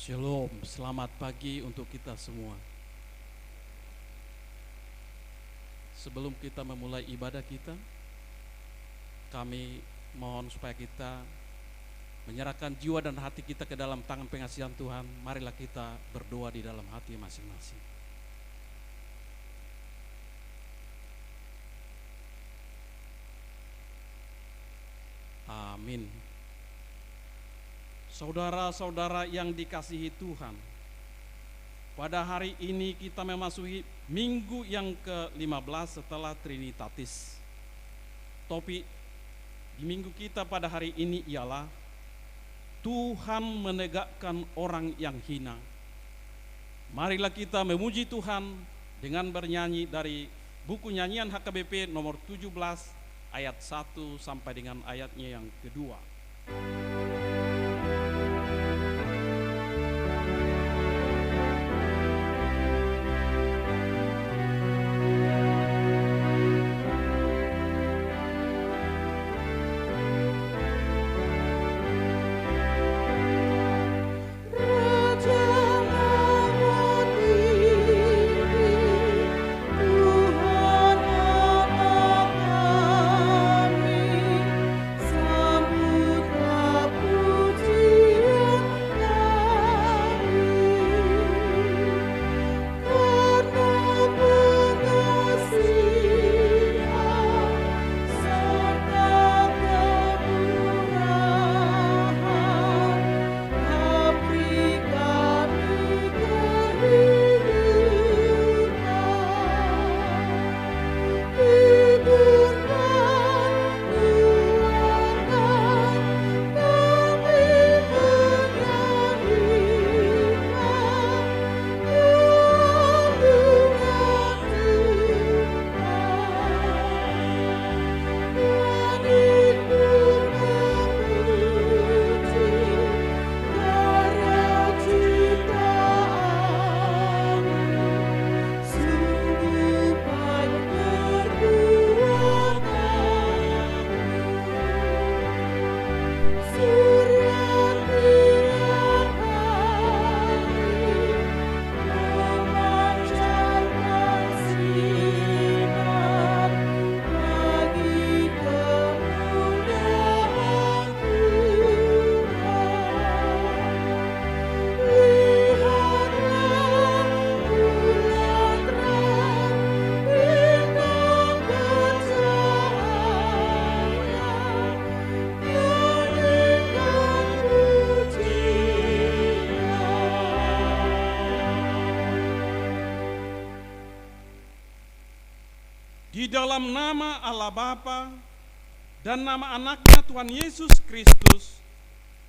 Shalom, selamat pagi untuk kita semua. Sebelum kita memulai ibadah kita, kami mohon supaya kita menyerahkan jiwa dan hati kita ke dalam tangan pengasihan Tuhan. Marilah kita berdoa di dalam hati masing-masing. Amin. Saudara-saudara yang dikasihi Tuhan, pada hari ini kita memasuki minggu yang ke-15 setelah Trinitatis. Topik di minggu kita pada hari ini ialah Tuhan menegakkan orang yang hina. Marilah kita memuji Tuhan dengan bernyanyi dari buku nyanyian HKBP nomor 17 ayat 1 sampai dengan ayatnya yang kedua. Di dalam nama Allah Bapa dan nama anaknya Tuhan Yesus Kristus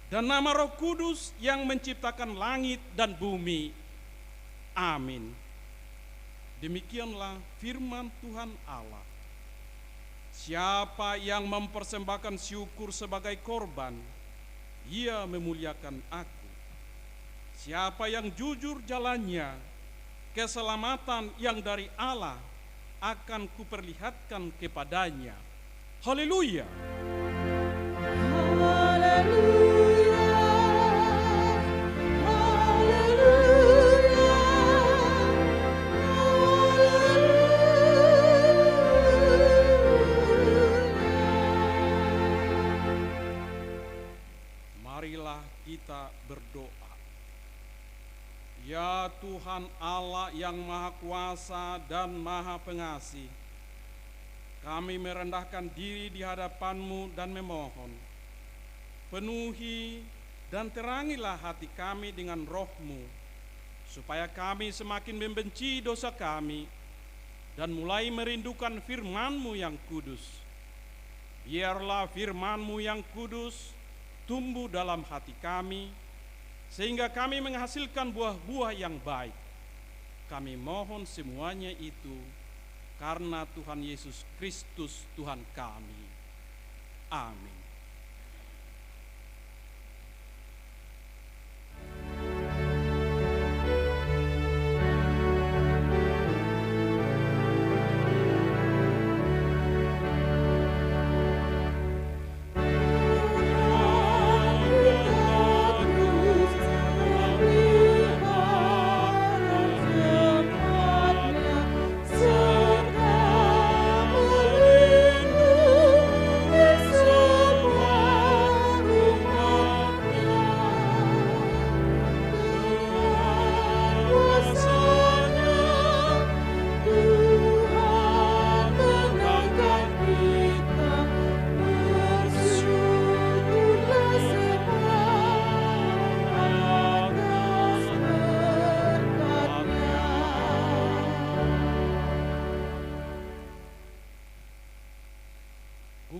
dan nama Roh Kudus yang menciptakan langit dan bumi. Amin. Demikianlah firman Tuhan Allah. Siapa yang mempersembahkan syukur sebagai korban, ia memuliakan aku. Siapa yang jujur jalannya, keselamatan yang dari Allah akan kuperlihatkan kepadanya. Haleluya. Haleluya. Haleluya. Marilah kita berdoa. Ya Tuhan Allah yang Maha Kuasa dan Maha Pengasih, kami merendahkan diri di hadapan-Mu dan memohon, penuhi dan terangilah hati kami dengan Roh-Mu, supaya kami semakin membenci dosa kami dan mulai merindukan firman-Mu yang kudus. Biarlah firman-Mu yang kudus tumbuh dalam hati kami, sehingga kami menghasilkan buah-buah yang baik. Kami mohon semuanya itu karena Tuhan Yesus Kristus Tuhan kami. Amin. Haleluya.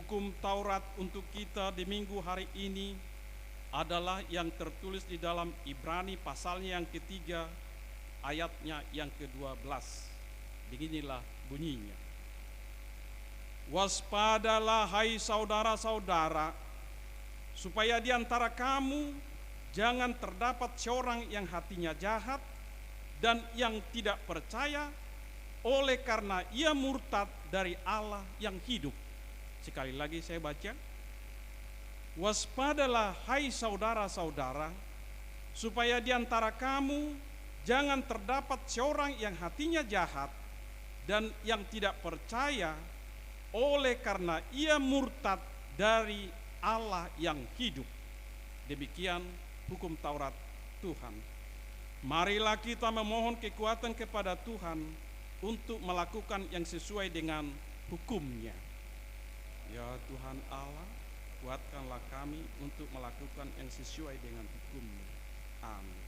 Hukum Taurat untuk kita di minggu hari ini adalah yang tertulis di dalam Ibrani pasalnya yang ketiga, ayatnya yang ke-12. Beginilah bunyinya. Waspadalah hai saudara-saudara, supaya di antara kamu jangan terdapat seorang yang hatinya jahat dan yang tidak percaya oleh karena ia murtad dari Allah yang hidup. Sekali lagi saya baca. Waspadalah hai saudara-saudara, supaya di antara kamu jangan terdapat seorang yang hatinya jahat dan yang tidak percaya oleh karena ia murtad dari Allah yang hidup. Demikian hukum Taurat Tuhan. Marilah kita memohon kekuatan kepada Tuhan untuk melakukan yang sesuai dengan hukum-Nya. Ya Tuhan Allah, kuatkanlah kami untuk melakukan yang sesuai dengan hukum-Mu. Amin.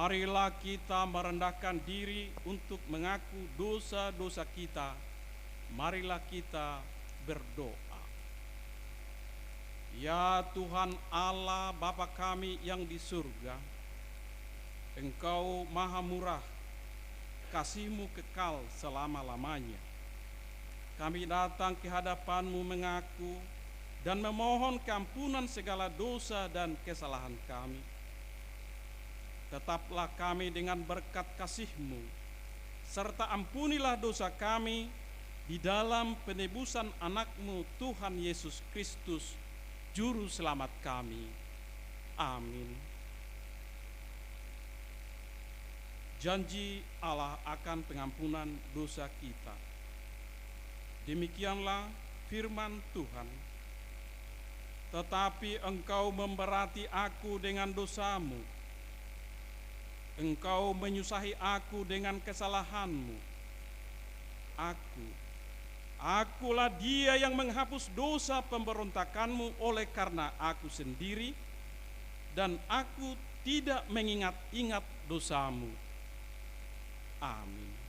Marilah kita merendahkan diri untuk mengaku dosa-dosa kita. Marilah kita berdoa. Ya Tuhan Allah Bapa kami yang di surga, Engkau maha murah, kasih-Mu kekal selama-lamanya. Kami datang ke hadapan-Mu mengaku dan memohon keampunan segala dosa dan kesalahan kami. Tetaplah kami dengan berkat kasih-Mu, serta ampunilah dosa kami di dalam penebusan anak-Mu Tuhan Yesus Kristus, Juru Selamat kami. Amin. Janji Allah akan pengampunan dosa kita. Demikianlah firman Tuhan. Tetapi engkau memberati aku dengan dosamu, engkau menyusahi aku dengan kesalahanmu. Akulah Dia yang menghapus dosa pemberontakanmu oleh karena aku sendiri, dan aku tidak mengingat-ingat dosamu. Amin.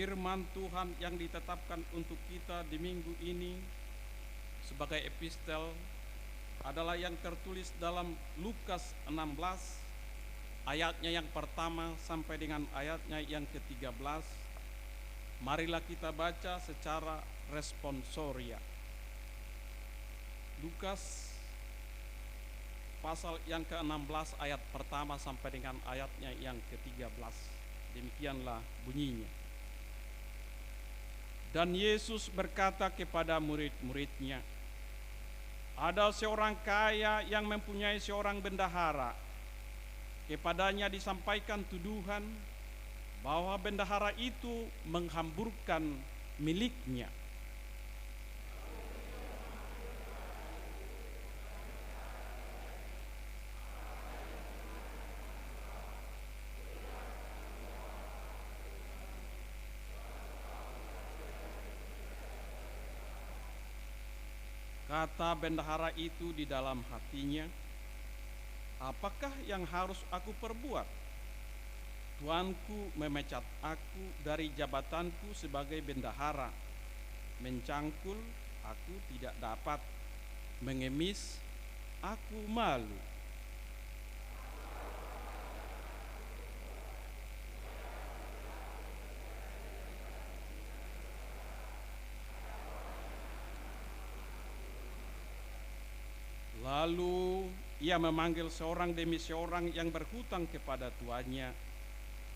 firman Tuhan yang ditetapkan untuk kita di minggu ini sebagai epistel adalah yang tertulis dalam Lukas 16 ayatnya yang pertama sampai dengan ayatnya yang ke-13. Marilah kita baca secara responsoria. Lukas pasal yang ke-16 ayat pertama sampai dengan ayatnya yang ke-13. Demikianlah bunyinya. Dan Yesus berkata kepada murid-muridnya, ada seorang kaya yang mempunyai seorang bendahara. Kepadanya disampaikan tuduhan bahwa bendahara itu menghamburkan miliknya. Kata bendahara itu di dalam hatinya, apakah yang harus aku perbuat? Tuanku memecat aku dari jabatanku sebagai bendahara. Mencangkul, aku tidak dapat. Mengemis, aku malu. Lalu ia memanggil seorang demi seorang yang berhutang kepada tuannya.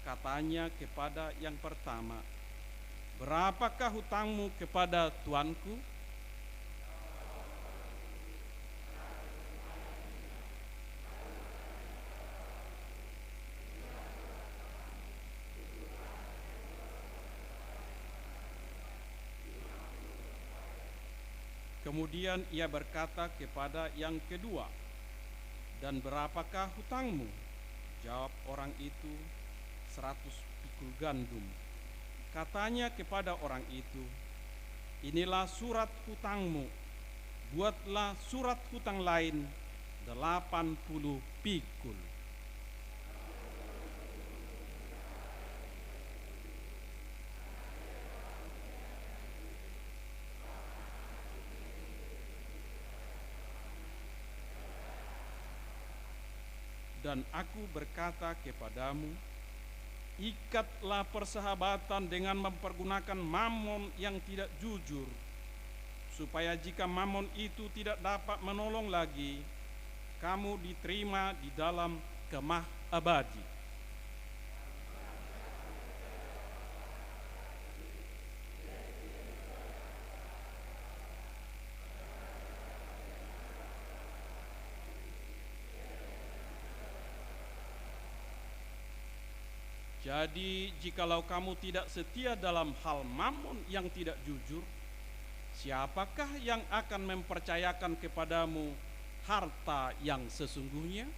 Katanya kepada yang pertama, berapakah hutangmu kepada tuanku? Kemudian ia berkata kepada yang kedua, dan berapakah hutangmu? Jawab orang itu, 100 pikul gandum. Katanya kepada orang itu, inilah surat hutangmu, buatlah surat hutang lain 80 pikul. Dan aku berkata kepadamu, ikatlah persahabatan dengan mempergunakan mamon yang tidak jujur, supaya jika mamon itu tidak dapat menolong lagi, kamu diterima di dalam kemah abadi. Jadi jikalau kamu tidak setia dalam hal mamon yang tidak jujur, siapakah yang akan mempercayakan kepadamu harta yang sesungguhnya?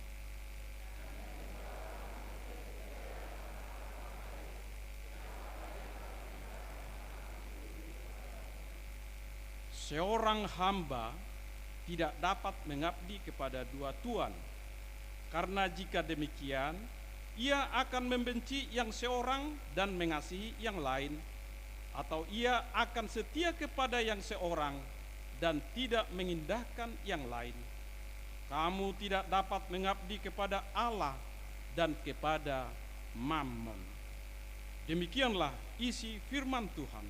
Seorang hamba tidak dapat mengabdi kepada dua tuan, karena jika demikian, ia akan membenci yang seorang dan mengasihi yang lain, atau ia akan setia kepada yang seorang dan tidak mengindahkan yang lain. Kamu tidak dapat mengabdi kepada Allah dan kepada Mammon. Demikianlah isi firman Tuhan.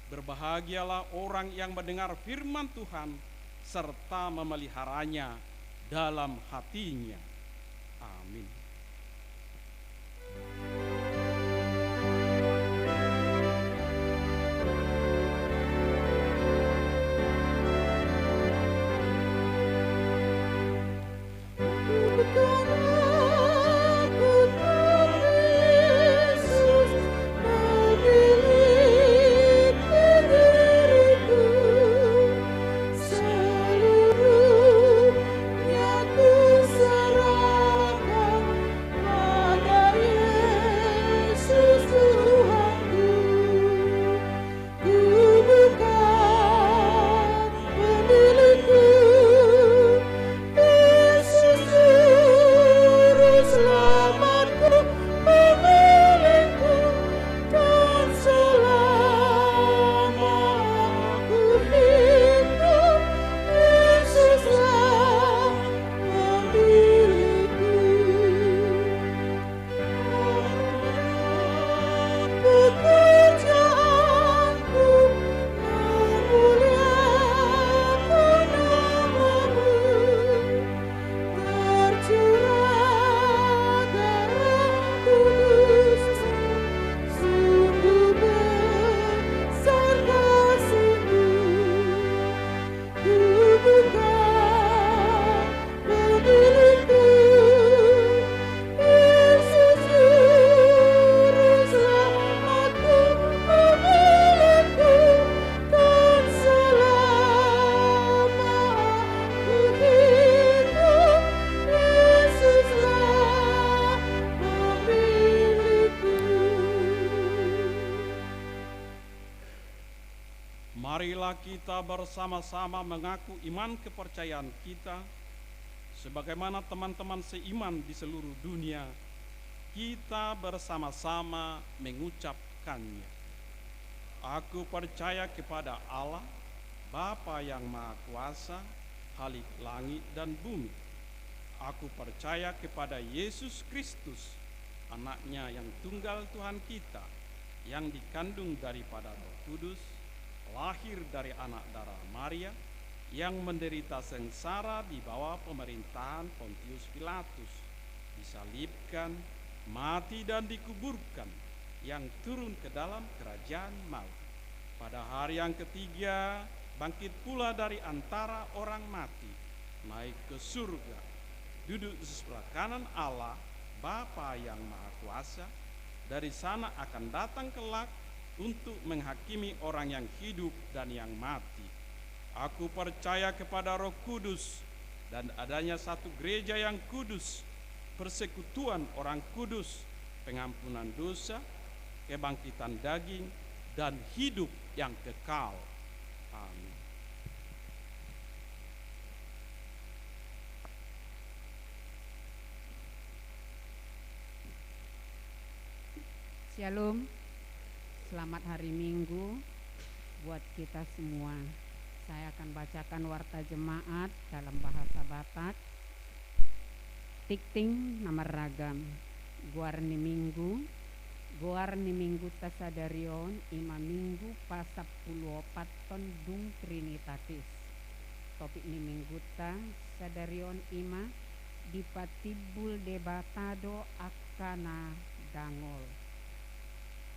Berbahagialah orang yang mendengar firman Tuhan serta memeliharanya dalam hatinya. Amin. Seluruhnya ku serahkan marilah kita bersama-sama mengaku iman kepercayaan kita sebagaimana teman-teman seiman di seluruh dunia. Kita bersama-sama mengucapkannya. Aku percaya kepada Allah, Bapa yang Maha Kuasa, Khalik langit dan bumi. Aku percaya kepada Yesus Kristus, anaknya yang tunggal Tuhan kita, yang dikandung daripada Roh Kudus, lahir dari anak darah Maria, yang menderita sengsara di bawah pemerintahan Pontius Pilatus, disalibkan, mati dan dikuburkan, yang turun ke dalam kerajaan maut. Pada hari yang ketiga, bangkit pula dari antara orang mati, naik ke surga, duduk di sebelah kanan Allah, Bapa yang Maha Kuasa. Dari sana akan datang kelak untuk menghakimi orang yang hidup dan yang mati. Aku percaya kepada Roh Kudus dan adanya satu gereja yang kudus, persekutuan orang kudus, pengampunan dosa, kebangkitan daging, dan hidup yang kekal. Amin. Shalom, selamat hari Minggu buat kita semua. Saya akan bacakan warta jemaat dalam bahasa Batak. Tikting nomor ragam. Guar ni minggu tasadarion ima minggu pasap puluh paton dung trinitatis. Topik ni minggu ta sadarion ima dipatibul debatado akana dangol,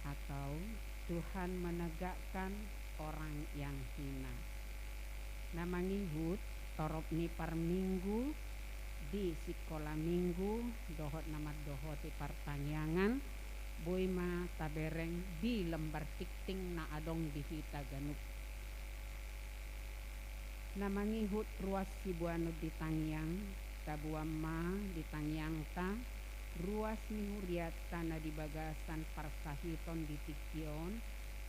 atau Tuhan menegakkan orang yang hina. Nama ngihut torop ni par minggu di sekolah minggu dohot nama dohot di pertanyaan boima tabereng di lembar tikting na adong di hita ganup. Nama ngihut ruas sibuanu di tangyang tabuama di tangyang ta ruas mihuriat tanah di bagasan parsahiton di Tikion,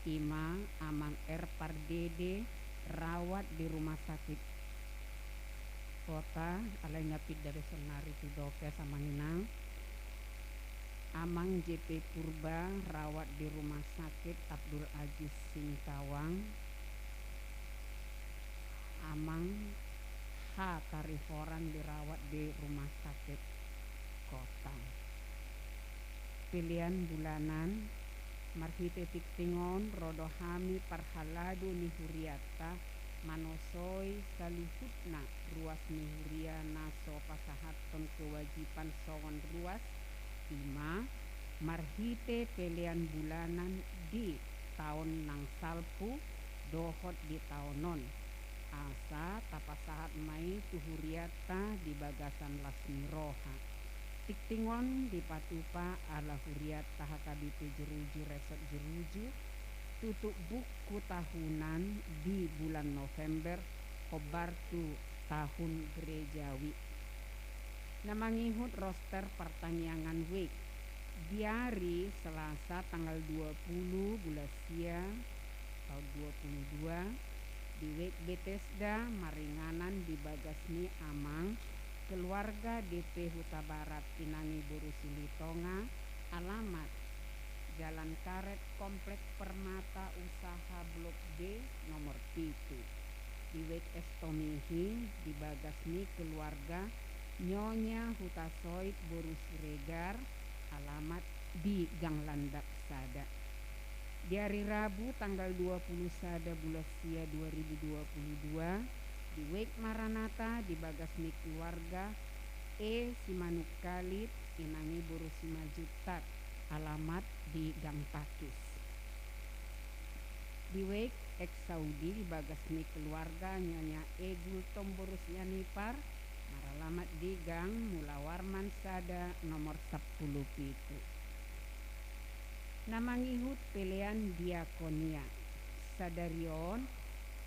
ima amang pardede rawat di rumah sakit kota alai nyapit dari senari tudoke sama hinang. Amang JP Purba rawat di rumah sakit Abdul Aziz Singkawang. Amang H Tariforan dirawat di rumah sakit kota. Pilihan bulanan marhite tiktingon rodohami parhaladu nihuriata manosoi saluhutna ruas nihuriana so pasahaton kewajiban songon ruas ima marhite pilihan bulanan di tahun nang salpu dohot di tahunon asa tapasahat mai tuhuriata di bagasan lasmiroha. Tiktingon di patupa ala huriat tahakabitu jeruju resort jeruju tutup buku tahunan di bulan November kobartu tahun gerejawi. Nama ngihut roster pertanyaan week di hari Selasa tanggal 20 bulan Sia tahun 22 di week Bethesda Maringanan di Bagasni Amang keluarga DP Huta Barat Pinangi Buru Silitonga, alamat Jalan Karet Komplek Permata Usaha Blok B nomor 7 di Wek Estomihi di Bagasni keluarga Nyonya Huta Soit Buru Siregar, alamat di Gang Landak Sada. Di hari Rabu tanggal 20 Sada bulan Sia 2022 di Wek Maranata di Bagasni keluarga Simanuk Kalit Inangi Buru Simajutat, alamat di Gang Pakis. Di Wek ex Saudi di Bagasni keluarga Nyonya Gultom Buru Yanipar, alamat di Gang Mulawarman Sada nomor 10 pitu. Nama ngihut pilihan diakonia sadarion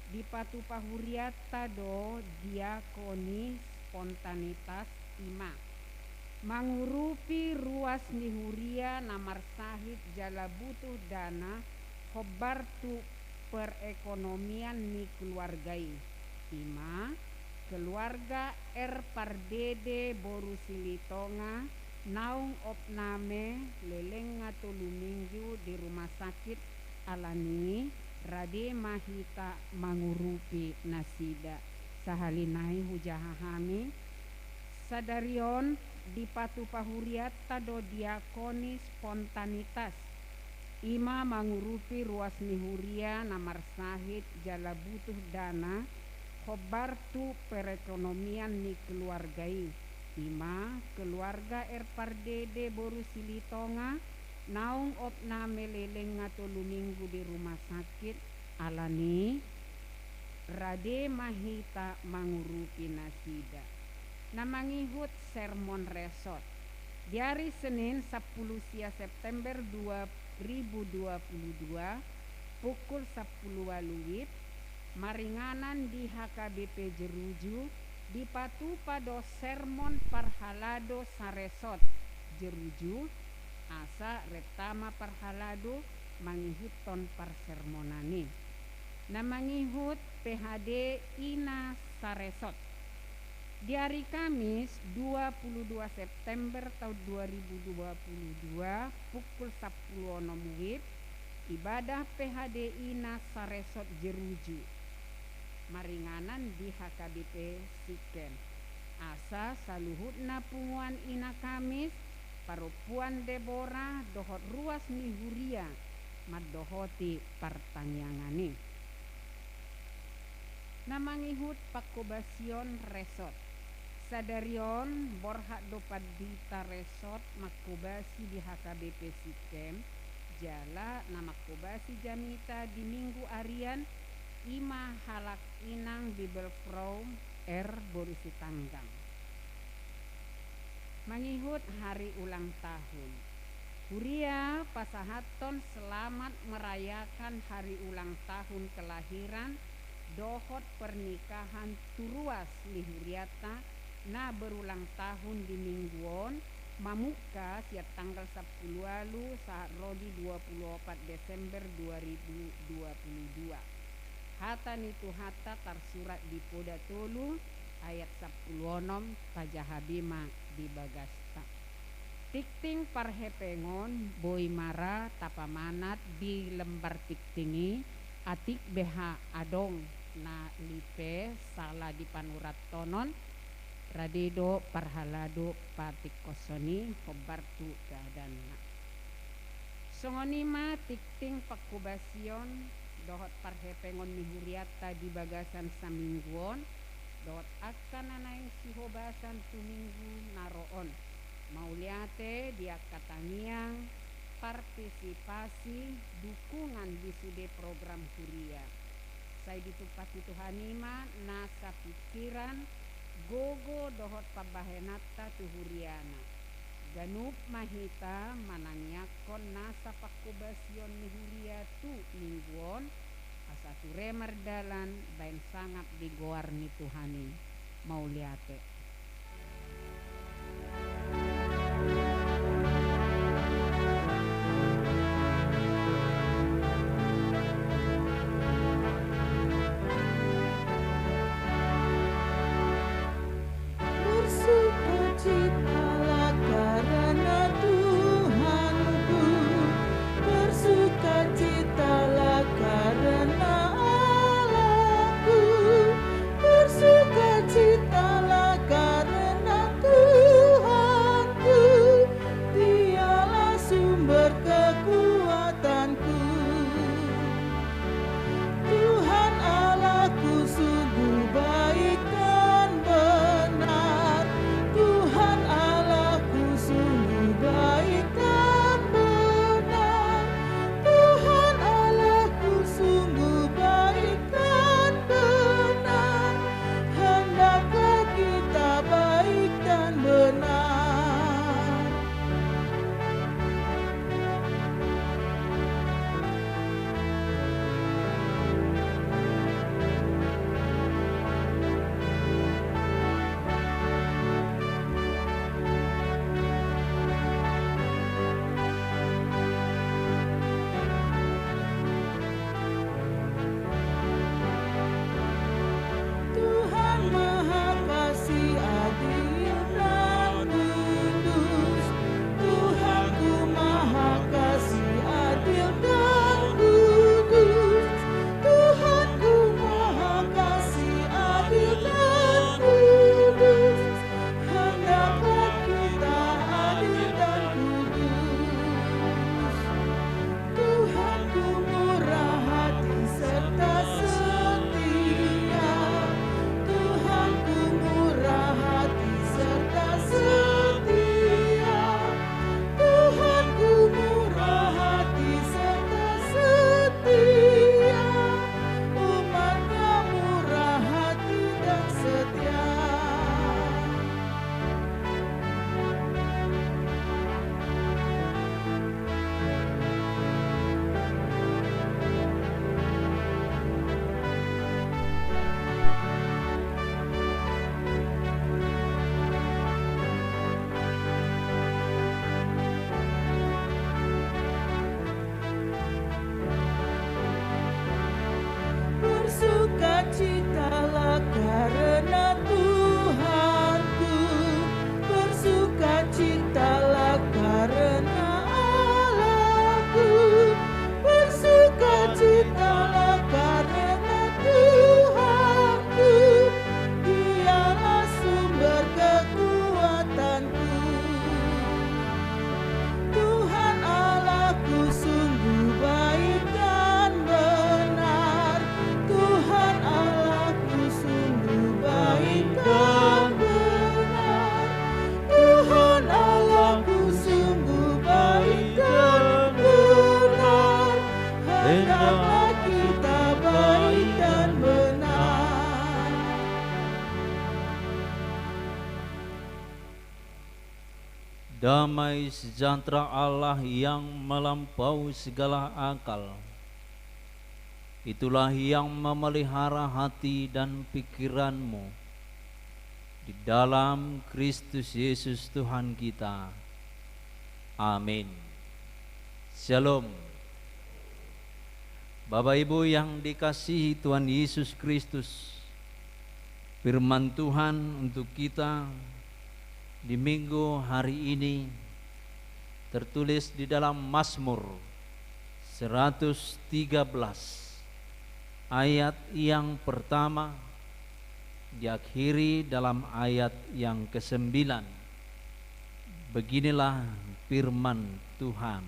di patupa huriata do diakoni spontanitas ima mangurupi ruas nihuria namar sahid jala butuh dana hobartu perekonomian ni keluargai. 5. Keluarga Pardede Boru Silitonga naung opname lelenga tulu minggu di rumah sakit alani Rade Mahita mangurupi nasida sahalinai hujahahami sadarion di patu pahuriat tado diakoni spontanitas ima mangurupi ruas mihuria namar sahid jala butuh dana khobartu perekonomian ni keluargai. 5. Keluarga Pardede Boru Silitonga naung opname leleng ngatolu minggu di rumah sakit alani Rade Mahita mangurupi nasida namangihut sermon resort di hari Senin 10 September 2022 pukul 10 waluwit maringanan di HKBP Jeruju di patu pado sermon parhalado saresot Jeruju asa retama parhalado mangihuton parsermonani namangihut PHD Ina Saresot di hari Kamis 22 September tahun 2022 pukul 10 WIB ibadah PHD Ina Saresot Jeruju maringanan di HKBP Siken asa saluhutna punguan Ina Kamis parupuan Deborah dohot ruas mihuria madohoti pertanyangani namangihut pakobasion resort sadarion borhak dopat dita resort makobasi di HKBP Siken jala nama kobasi jamita di minggu arian ima halak inang Bibel From Borusi Tanggang mengihut hari ulang tahun Huria pasahaton selamat merayakan hari ulang tahun kelahiran dohot pernikahan turuas lihuriata na berulang tahun di mingguon mamuka siap tanggal 10 lalu saat Rodi 24 Desember 2022 hata nitu hata tersurat di Poda Tolu ayat 10 pajahabima di Bagasta tikting parhepengon boy mara tapamanat di lembar tiktingi atik BH adong na lipe salah di panurat tonon Radedo parhalado patik kosoni hobartu keadana songonima tikting pakubasion dohot parhepengon mihuriata di bagasan samingguon dohot akan nanai sihobasan tuminggu naroon mauliate dia kataniang partisipasi dukungan di sude program kuria saya ditupati Tuhanima nasa pikiran gogo dohot pabahenata tuhuriana ganup mahita manangyakon nasa pakubasion mihuria tu mingguon asa ture mardalan bain sangap digoar ni Tuhani mauliate Bersukacitalah karena Tuhanku, bersukacitalah karena Allahku, bersukacitalah Bersukacitalah karena Tuhanku, bersukacitalah karena Allahku, bersukacitalah karena Tuhanku, Dialah sumber kekuatanku. Tuhan Allahku sungguh baik dan benar, Tuhan Allahku sungguh baik dan benar, Tuhan Allahku sungguh baik dan benar. Hendaklah kita baik dan benar. Damai sejahtera Allah yang melampaui segala akal, itulah yang memelihara hati dan pikiranmu di dalam Kristus Yesus Tuhan kita. Amin. Shalom. Bapak Ibu yang dikasihi Tuhan Yesus Kristus, firman Tuhan untuk kita di minggu hari ini tertulis di dalam Mazmur 113 ayat yang pertama, diakhiri dalam ayat yang ke-9. Beginilah firman Tuhan.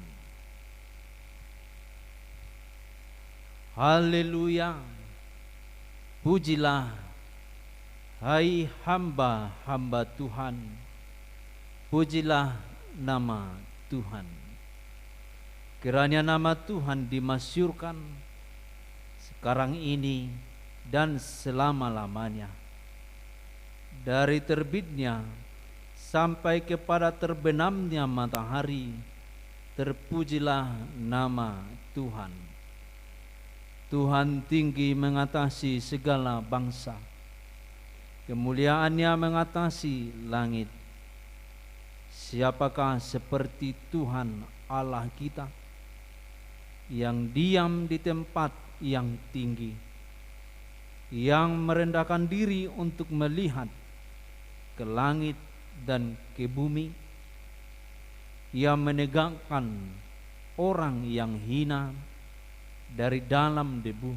Haleluya, pujilah hai hamba-hamba Tuhan, pujilah nama Tuhan. Kiranya nama Tuhan dimasyurkan sekarang ini dan selama-lamanya. Dari terbitnya sampai kepada terbenamnya matahari, terpujilah nama Tuhan. Tuhan tinggi mengatasi segala bangsa, kemuliaannya mengatasi langit. Siapakah seperti Tuhan Allah kita, yang diam di tempat yang tinggi, yang merendahkan diri untuk melihat ke langit dan ke bumi, yang menegakkan orang yang hina dari dalam debu,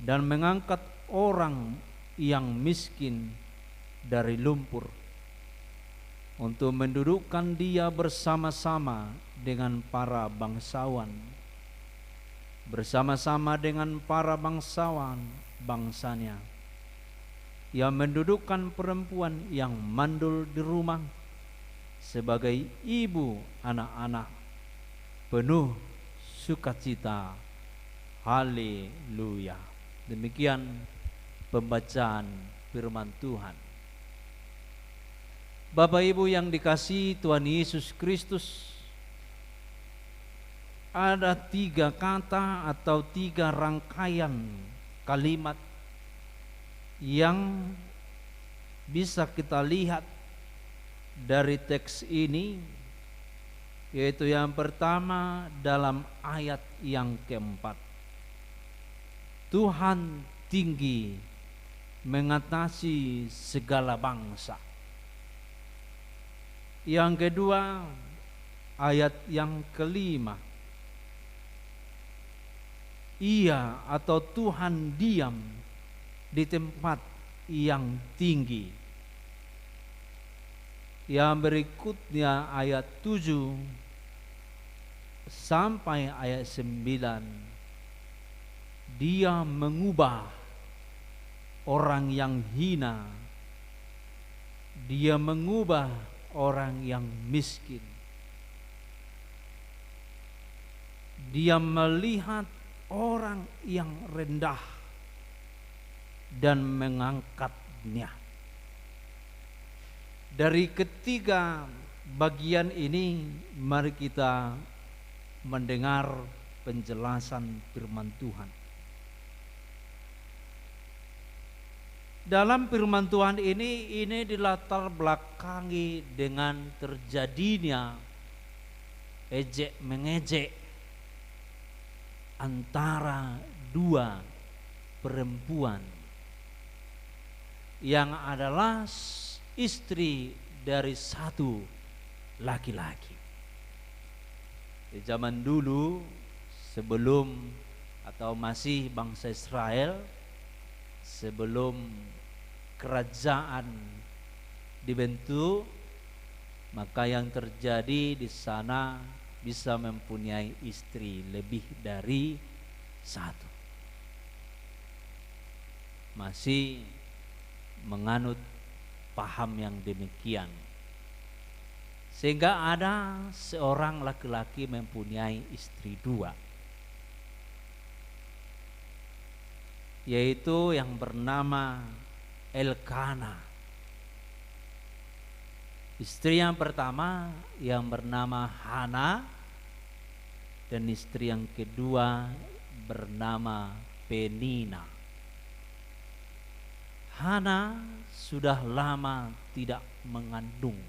dan mengangkat orang yang miskin dari lumpur, untuk mendudukkan dia bersama-sama dengan para bangsawan, bersama-sama dengan para bangsawan bangsanya, yang mendudukkan perempuan yang mandul di rumah sebagai ibu anak-anak, penuh sukacita. Haleluya. Demikian pembacaan firman Tuhan. Bapak Ibu yang dikasihi Tuhan Yesus Kristus, ada 3 kata atau 3 rangkaian kalimat yang bisa kita lihat dari teks ini, yaitu yang pertama dalam ayat yang keempat, Tuhan tinggi mengatasi segala bangsa. Yang kedua, ayat yang kelima, Ia atau Tuhan diam di tempat yang tinggi. Yang berikutnya ayat 7 sampai ayat 9, Dia mengubah orang yang hina, Dia mengubah orang yang miskin, Dia melihat orang yang rendah dan mengangkatnya. Dari ketiga bagian ini, mari kita mendengar penjelasan firman Tuhan. Dalam firman Tuhan ini dilatar belakangi dengan terjadinya ejek mengejek antara dua perempuan yang adalah istri dari satu laki-laki. Di zaman dulu, sebelum atau masih bangsa Israel, sebelum kerajaan dibentuk, maka yang terjadi di sana bisa mempunyai istri lebih dari satu. Masih menganut paham yang demikian, sehingga ada seorang laki-laki mempunyai istri dua, yaitu yang bernama Elkana. Istri yang pertama yang bernama Hana, dan istri yang kedua bernama Penina. Hana sudah lama tidak mengandung,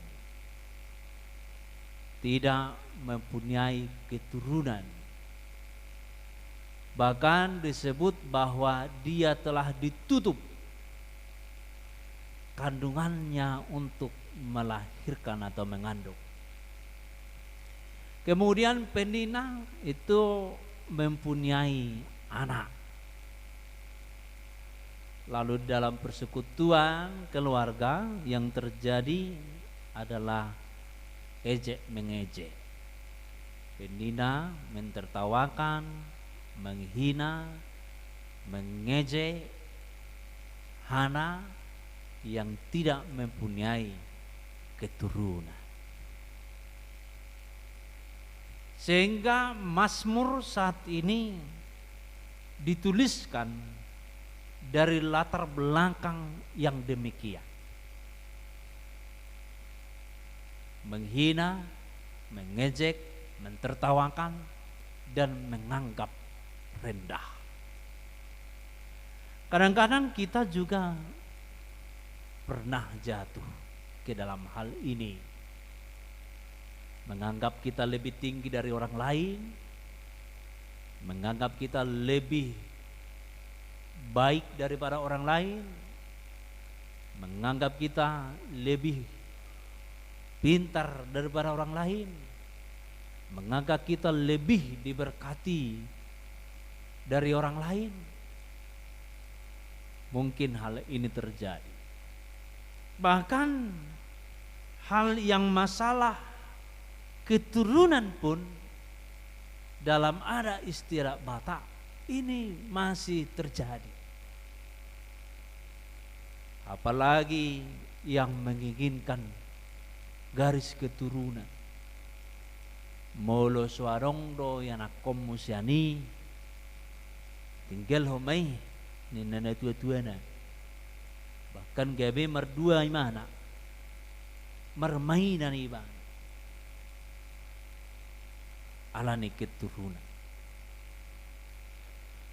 tidak mempunyai keturunan. Bahkan disebut bahwa dia telah ditutup kandungannya untuk melahirkan atau mengandung. Kemudian Penina itu mempunyai anak. Lalu dalam persekutuan keluarga yang terjadi adalah ejek mengejek. Penina mentertawakan, menghina, mengejek Hana yang tidak mempunyai keturunan. Sehingga Mazmur saat ini dituliskan dari latar belakang yang demikian. Menghina, mengejek, mentertawakan, dan menganggap rendah. Kadang-kadang kita juga pernah jatuh ke dalam hal ini, menganggap kita lebih tinggi dari orang lain, menganggap kita lebih baik daripada orang lain, menganggap kita lebih pintar daripada orang lain, menganggap kita lebih diberkati dari orang lain. Mungkin hal ini terjadi. Bahkan hal yang masalah keturunan pun dalam ada istilah Batak ini masih terjadi. Apalagi yang menginginkan garis keturunan. Molo suarong do yang akom musiani tinggal homai ni nana tua-tua na. Bahkan gabe merdua imana mermainan iban alani keturunan.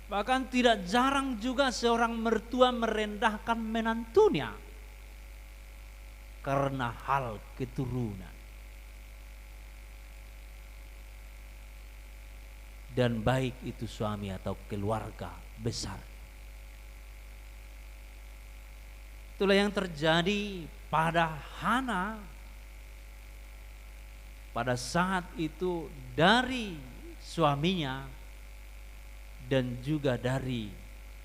Bahkan tidak jarang juga seorang mertua merendahkan menantunya karena hal keturunan. Dan baik itu suami atau keluarga besar. Itulah yang terjadi pada Hana pada saat itu dari suaminya dan juga dari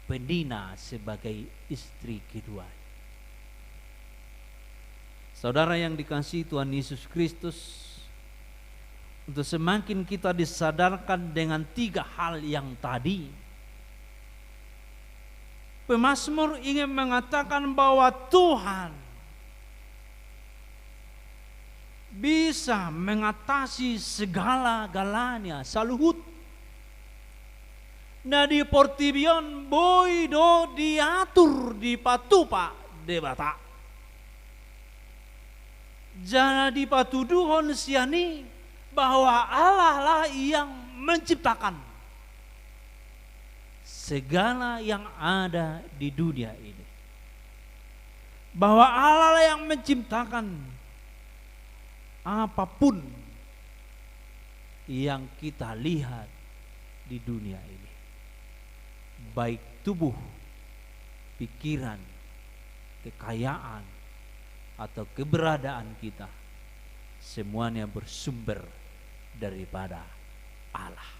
Penina sebagai istri kedua. Saudara yang dikasihi Tuhan Yesus Kristus, untuk semakin kita disadarkan dengan tiga hal yang tadi, pemazmur ingin mengatakan bahwa Tuhan bisa mengatasi segala-galanya. Saluhut. Nah di portibion boy do diatur di patupa debata. Jadi patuduhon siani bahwa Allah lah yang menciptakan segala yang ada di dunia ini. Bahwa Allah lah yang menciptakan apapun yang kita lihat di dunia ini. Baik tubuh pikiran, kekayaan, atau keberadaan kita, semuanya bersumber daripada Allah.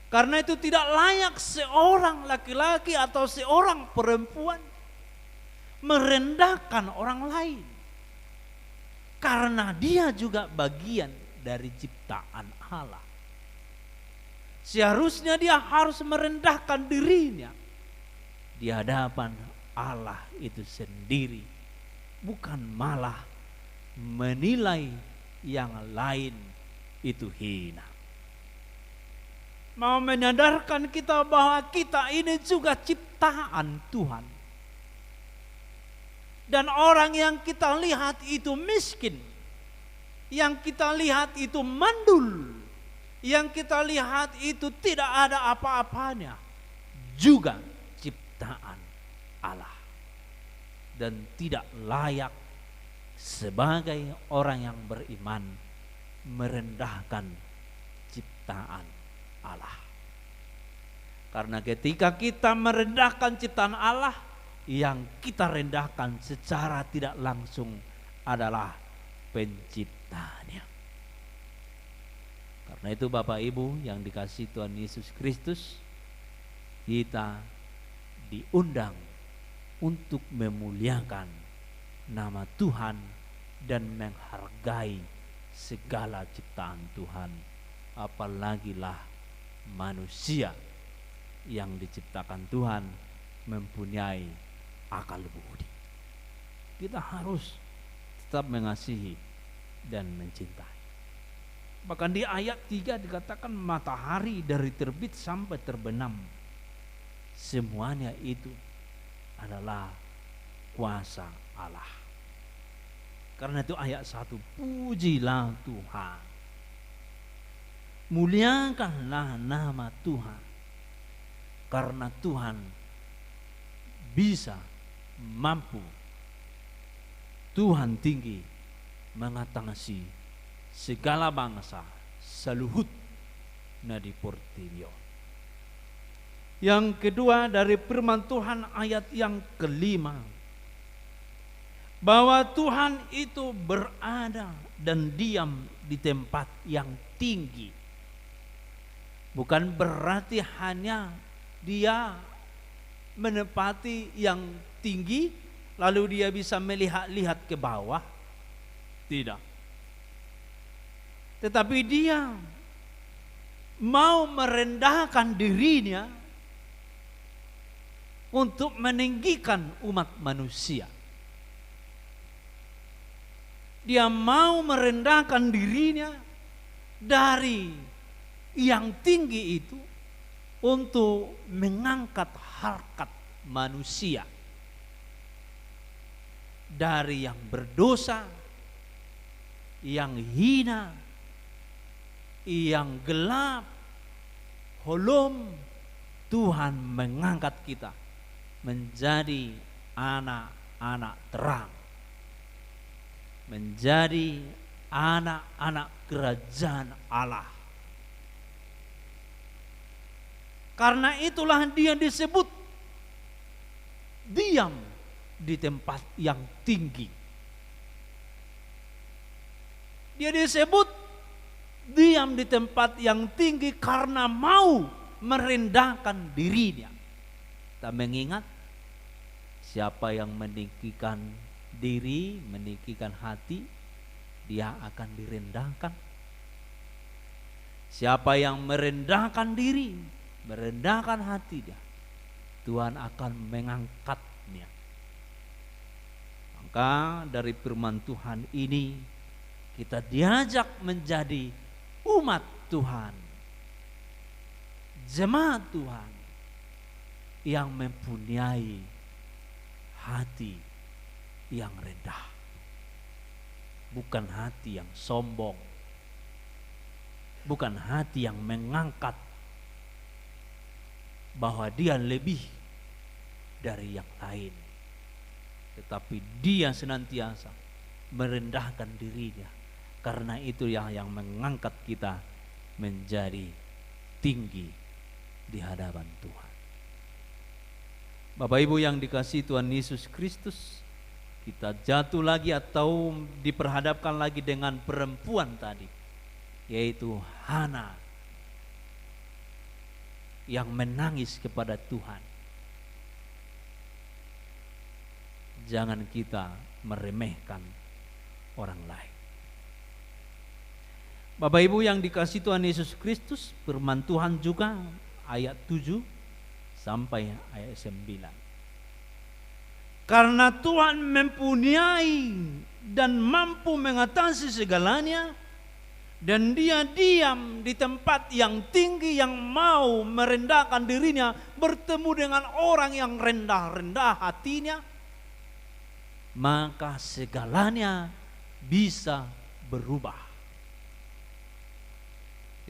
Karena itu tidak layak seorang laki-laki atau seorang perempuan merendahkan orang lain, karena dia juga bagian dari ciptaan Allah. Seharusnya dia harus merendahkan dirinya di hadapan Allah itu sendiri, bukan malah menilai yang lain itu hina. Mau menyadarkan kita bahwa kita ini juga ciptaan Tuhan. Dan orang yang kita lihat itu miskin, yang kita lihat itu mandul, yang kita lihat itu tidak ada apa-apanya, juga ciptaan Allah. Dan tidak layak sebagai orang yang beriman merendahkan ciptaan Allah. Karena ketika kita merendahkan ciptaan Allah, yang kita rendahkan secara tidak langsung adalah penciptanya. Karena itu Bapak Ibu yang dikasihi Tuhan Yesus Kristus, kita diundang untuk memuliakan nama Tuhan dan menghargai segala ciptaan Tuhan, apalagi lah manusia yang diciptakan Tuhan mempunyai akal budi. Kita harus tetap mengasihi dan mencintai. Bahkan di ayat 3 dikatakan matahari dari terbit sampai terbenam, semuanya itu adalah kuasa Allah. Karena itu ayat 1, pujilah Tuhan, muliakanlah nama Tuhan, karena Tuhan bisa, mampu, Tuhan tinggi mengatasi segala bangsa, saluhut nadi portilio. Yang kedua dari firman Tuhan ayat yang kelima, bahwa Tuhan itu berada dan diam di tempat yang tinggi. Bukan berarti hanya dia menempati yang tinggi lalu dia bisa melihat-lihat ke bawah. Tidak. Tetapi dia mau merendahkan dirinya untuk meninggikan umat manusia. Dia mau merendahkan dirinya dari yang tinggi itu untuk mengangkat harkat manusia dari yang berdosa, yang hina, yang gelap, holom. Tuhan mengangkat kita menjadi anak-anak terang, menjadi anak-anak kerajaan Allah. Karena itulah dia disebut diam di tempat yang tinggi. Dia disebut diam di tempat yang tinggi karena mau merendahkan dirinya. Kita mengingat siapa yang meninggikan diri, meninggikan hati, dia akan direndahkan. Siapa yang merendahkan diri, merendahkan hati dia, Tuhan akan mengangkatnya. Maka dari firman Tuhan ini kita diajak menjadi umat Tuhan, jemaat Tuhan yang mempunyai hati yang rendah, bukan hati yang sombong, bukan hati yang mengangkat bahwa dia lebih dari yang lain, tetapi dia senantiasa merendahkan dirinya. Karena itu yang mengangkat kita menjadi tinggi di hadapan Tuhan. Bapak Ibu yang dikasihi Tuhan Yesus Kristus, kita jatuh lagi atau diperhadapkan lagi dengan perempuan tadi, yaitu Hana yang menangis kepada Tuhan. Jangan kita meremehkan orang lain. Bapak Ibu yang dikasihi Tuhan Yesus Kristus, firman Tuhan juga ayat 7 sampai ayat 9. Karena Tuhan mempunyai dan mampu mengatasi segalanya, dan Dia diam di tempat yang tinggi, yang mau merendahkan dirinya bertemu dengan orang yang rendah-rendah hatinya, maka segalanya bisa berubah.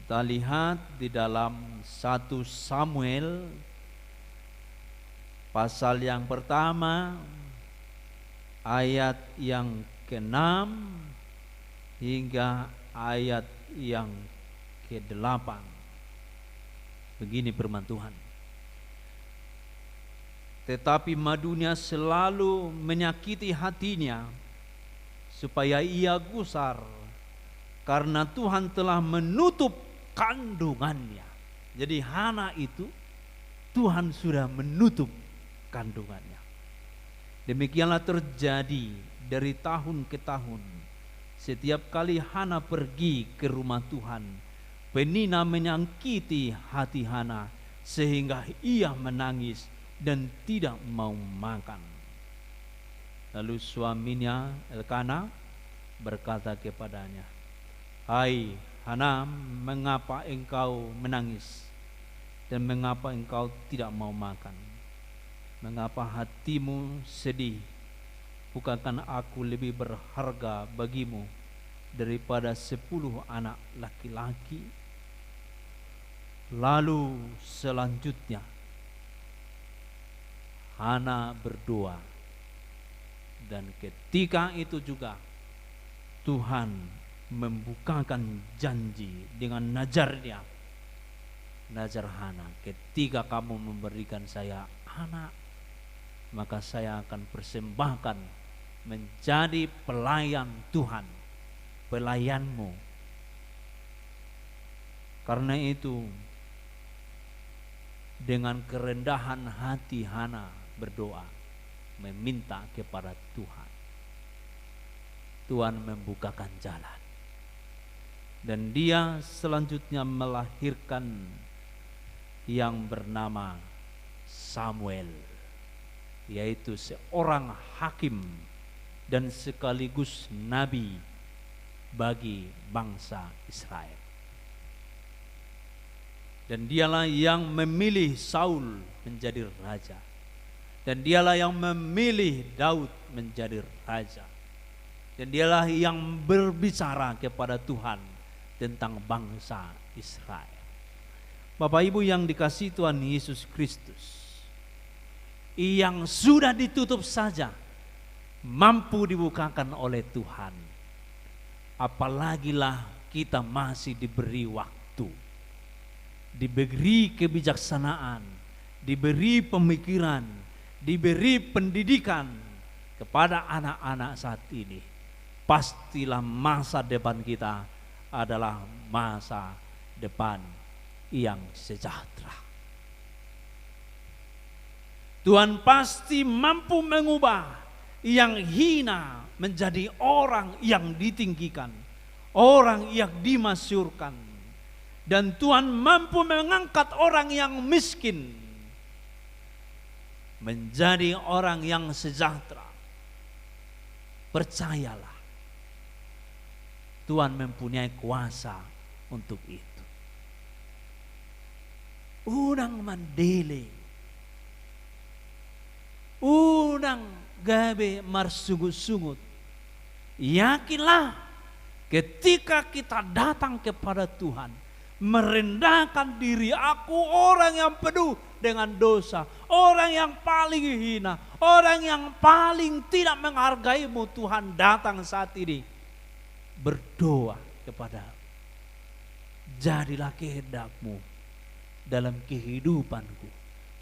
Kita lihat di dalam 1 Samuel pasal yang pertama ayat yang ke-6 hingga ayat yang ke-8. Begini firman Tuhan. Tetapi madunya selalu menyakiti hatinya, supaya ia gusar, karena Tuhan telah menutup kandungannya. Jadi Hana itu Tuhan sudah menutup kandungannya. Demikianlah terjadi dari tahun ke tahun. Setiap kali Hana pergi ke rumah Tuhan, Penina menyakiti hati Hana sehingga ia menangis dan tidak mau makan. Lalu suaminya Elkana berkata kepadanya, "Hai Hana, mengapa engkau menangis? Dan mengapa engkau tidak mau makan? Mengapa hatimu sedih? Bukankah aku lebih berharga bagimu daripada 10 anak laki-laki?" Lalu selanjutnya Hana berdoa, dan ketika itu juga Tuhan membukakan janji dengan najarnya. Najar Hana, ketika kamu memberikan saya anak, maka saya akan persembahkan menjadi pelayan Tuhan, pelayanmu. Karena itu dengan kerendahan hati Hana berdoa, meminta kepada Tuhan. Tuhan membukakan jalan, dan dia selanjutnya melahirkan yang bernama Samuel, yaitu seorang hakim dan sekaligus nabi bagi bangsa Israel. Dan dialah yang memilih Saul menjadi raja, dan dialah yang memilih Daud menjadi raja, dan dialah yang berbicara kepada Tuhan tentang bangsa Israel. Bapak Ibu yang dikasihi Tuhan Yesus Kristus, yang sudah ditutup saja mampu dibukakan oleh Tuhan, apalagilah kita masih diberi waktu, diberi kebijaksanaan, diberi pemikiran, diberi pendidikan kepada anak-anak saat ini. Pastilah masa depan kita adalah masa depan yang sejahtera. Tuhan pasti mampu mengubah yang hina menjadi orang yang ditinggikan, orang yang dimasyurkan. Dan Tuhan mampu mengangkat orang yang miskin menjadi orang yang sejahtera. Percayalah, Tuhan mempunyai kuasa untuk itu. Unang mandele, unang gabe marsungut-sungut. Yakinlah, ketika kita datang kepada Tuhan, merendahkan diri, aku orang yang penuh dengan dosa, orang yang paling hina, orang yang paling tidak menghargaimu. Tuhan datang saat ini berdoa kepada, jadilah kehendakmu dalam kehidupanku,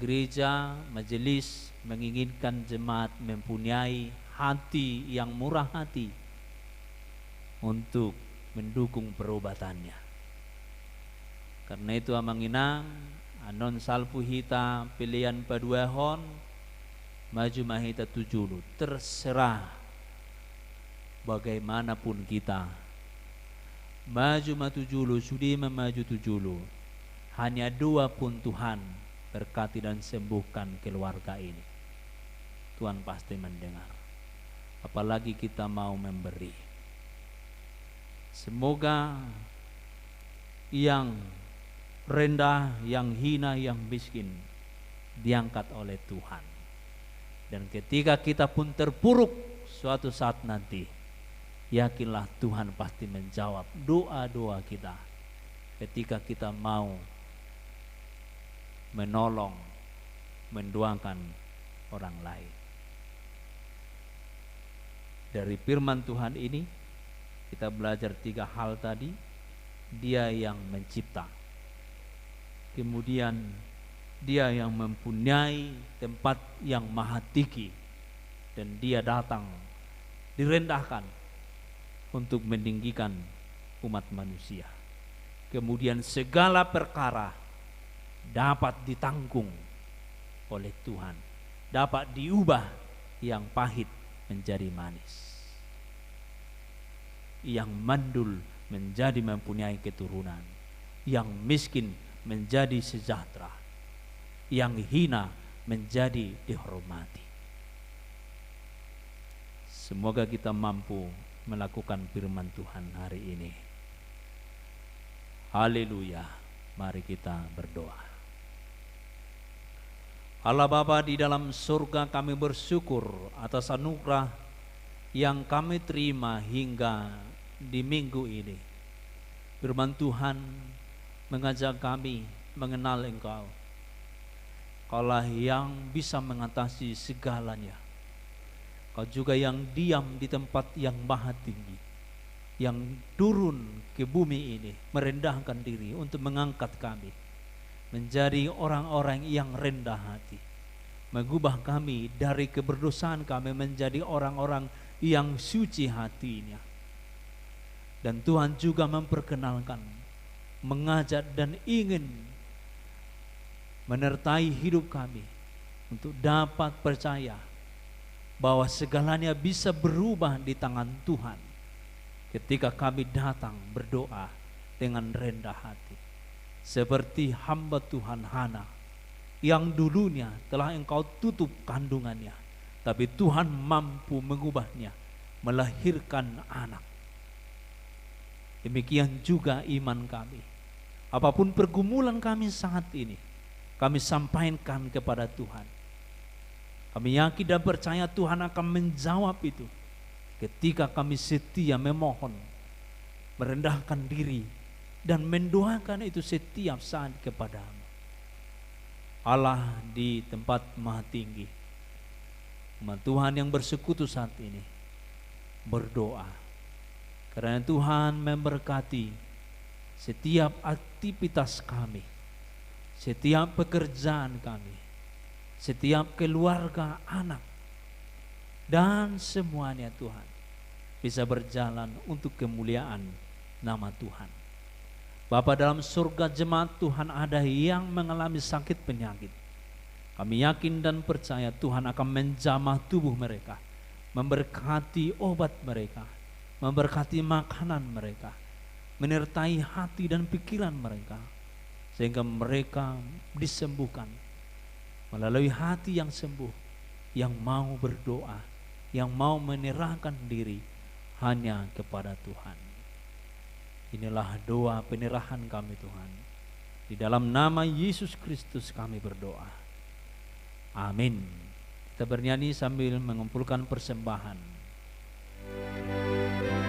gereja, majelis menginginkan jemaat mempunyai hati yang murah hati untuk mendukung perobatannya. Karena itu amang inang anon salpu hita pilihan paduahon maju mahita tujulu, terserah bagaimanapun kita maju matujulu sudi memaju tujulu, hanya dua pun Tuhan berkati dan sembuhkan keluarga ini. Tuhan pasti mendengar, apalagi kita mau memberi. Semoga yang rendah, yang hina, yang miskin diangkat oleh Tuhan. Dan ketika kita pun terpuruk suatu saat nanti, yakinlah Tuhan pasti menjawab doa-doa kita ketika kita mau menolong, mendoakan orang lain. Dari firman Tuhan ini kita belajar 3 hal tadi. Dia yang mencipta, kemudian Dia yang mempunyai tempat yang maha tinggi, dan Dia datang direndahkan untuk meninggikan umat manusia. Kemudian segala perkara dapat ditanggung oleh Tuhan, dapat diubah yang pahit menjadi manis, yang mandul menjadi mempunyai keturunan, yang miskin menjadi sejahtera, yang hina menjadi dihormati. Semoga kita mampu melakukan firman Tuhan hari ini. Haleluya. Mari kita berdoa. Allah Bapa di dalam surga, kami bersyukur atas anugerah yang kami terima hingga di minggu ini. Firman Tuhan mengajak kami mengenal Engkau. Kaulah yang bisa mengatasi segalanya. Kau juga yang diam di tempat yang maha tinggi, yang turun ke bumi ini, merendahkan diri untuk mengangkat kami menjadi orang-orang yang rendah hati, mengubah kami dari keberdosaan kami menjadi orang-orang yang suci hatinya. Dan Tuhan juga memperkenalkan, mengajak dan ingin menyertai hidup kami untuk dapat percaya bahwa segalanya bisa berubah di tangan Tuhan ketika kami datang berdoa dengan rendah hati. Seperti hamba Tuhan Hana yang dulunya telah Engkau tutup kandungannya, tapi Tuhan mampu mengubahnya, melahirkan anak. Demikian juga iman kami. Apapun pergumulan kami saat ini, kami sampaikan kepada Tuhan. Kami yakin dan percaya Tuhan akan menjawab itu ketika kami setia memohon, merendahkan diri, dan mendoakan itu setiap saat kepadamu. Allah di tempat maha tinggi, umat Tuhan yang bersekutu saat ini berdoa, karena Tuhan memberkati setiap aktivitas kami, setiap pekerjaan kami, setiap keluarga, anak, dan semuanya Tuhan bisa berjalan untuk kemuliaan nama Tuhan. Bapa dalam surga, jemaat Tuhan ada yang mengalami sakit penyakit. Kami yakin dan percaya Tuhan akan menjamah tubuh mereka, memberkati obat mereka, memberkati makanan mereka, menyertai hati dan pikiran mereka, sehingga mereka disembuhkan melalui hati yang sembuh, yang mau berdoa, yang mau menyerahkan diri hanya kepada Tuhan. Inilah doa penyerahan kami Tuhan. Di dalam nama Yesus Kristus kami berdoa. Amin. Kita bernyanyi sambil mengumpulkan persembahan. Segala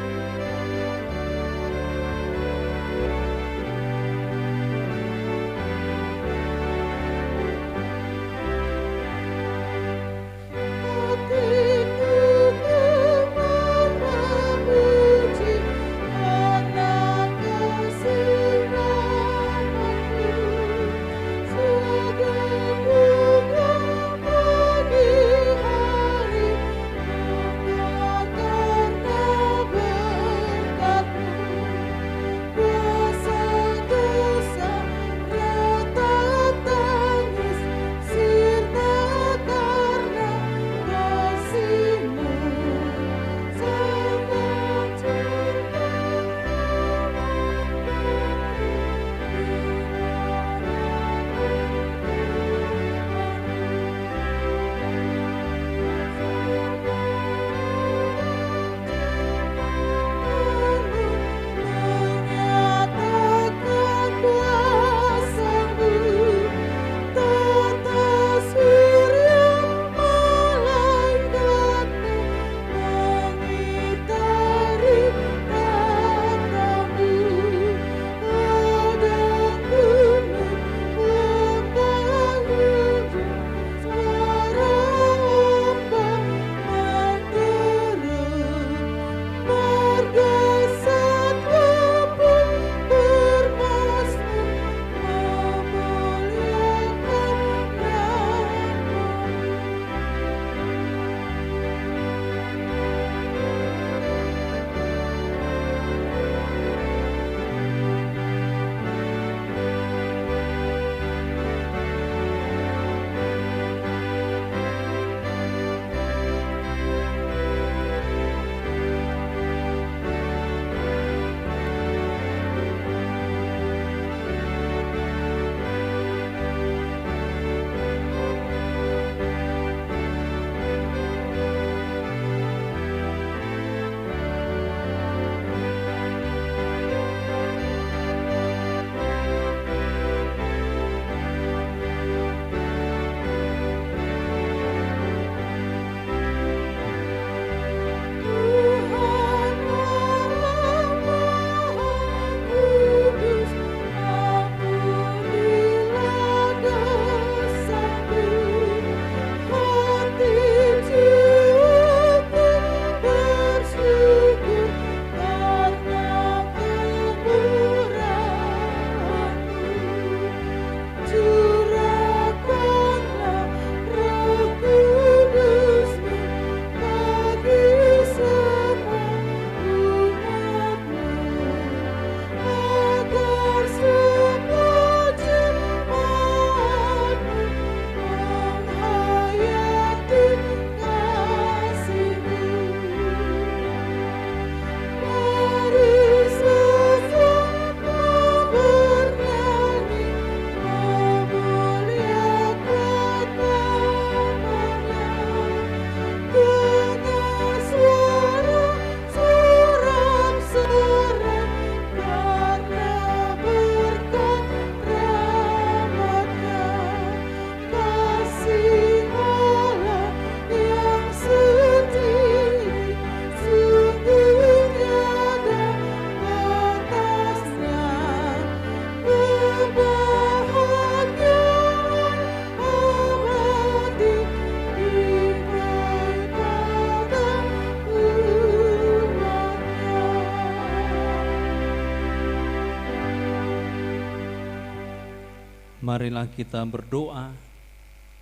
Marilah kita berdoa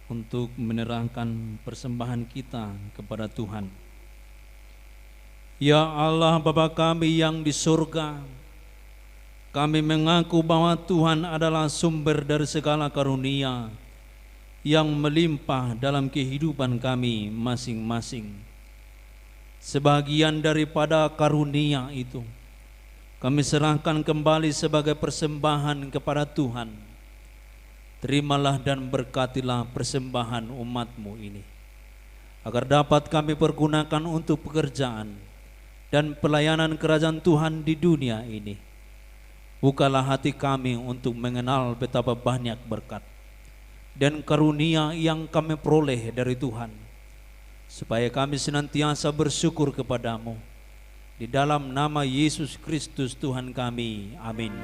untuk menyerahkan persembahan kita kepada Tuhan. Ya Allah Bapa kami yang di surga, kami mengaku bahwa Tuhan adalah sumber dari segala karunia yang melimpah dalam kehidupan kami masing-masing. Sebagian daripada karunia itu kami serahkan kembali sebagai persembahan kepada Tuhan. Terimalah dan berkatilah persembahan umat-Mu ini, agar dapat kami pergunakan untuk pekerjaan dan pelayanan kerajaan Tuhan di dunia ini. Bukalah hati kami untuk mengenal betapa banyak berkat dan karunia yang kami peroleh dari Tuhan, supaya kami senantiasa bersyukur kepadamu. Di dalam nama Yesus Kristus Tuhan kami, amin.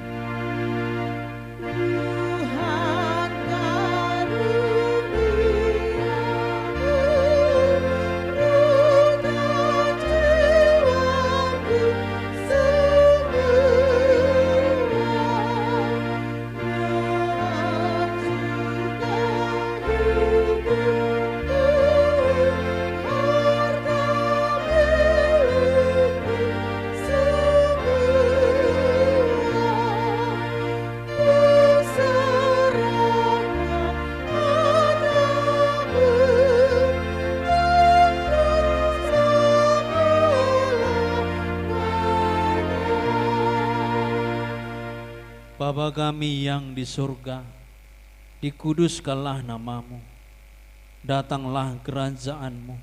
Bapa kami yang di surga, dikuduskanlah namamu, datanglah kerajaan-Mu,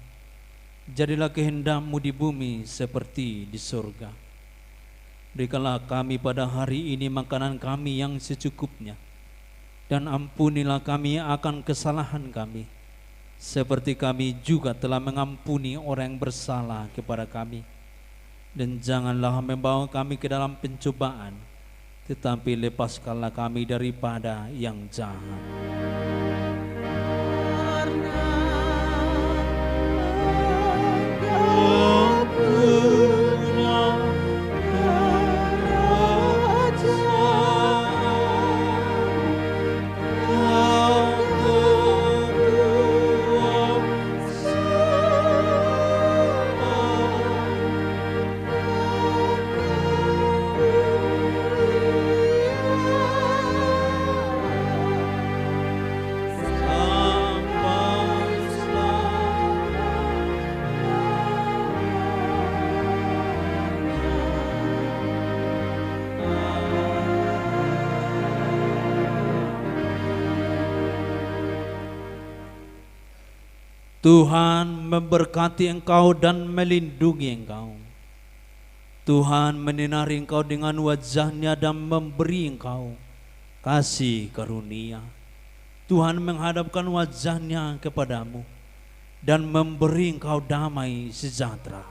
jadilah kehendak-Mu di bumi seperti di surga. Berikanlah kami pada hari ini makanan kami yang secukupnya, dan ampunilah kami akan kesalahan kami, seperti kami juga telah mengampuni orang yang bersalah kepada kami. Dan janganlah membawa kami ke dalam pencobaan, tetapi lepaskanlah kami daripada yang jahat. Tuhan memberkati engkau dan melindungi engkau. Tuhan menyinari engkau dengan wajah-Nya dan memberi engkau kasih karunia. Tuhan menghadapkan wajah-Nya kepadamu dan memberi engkau damai sejahtera.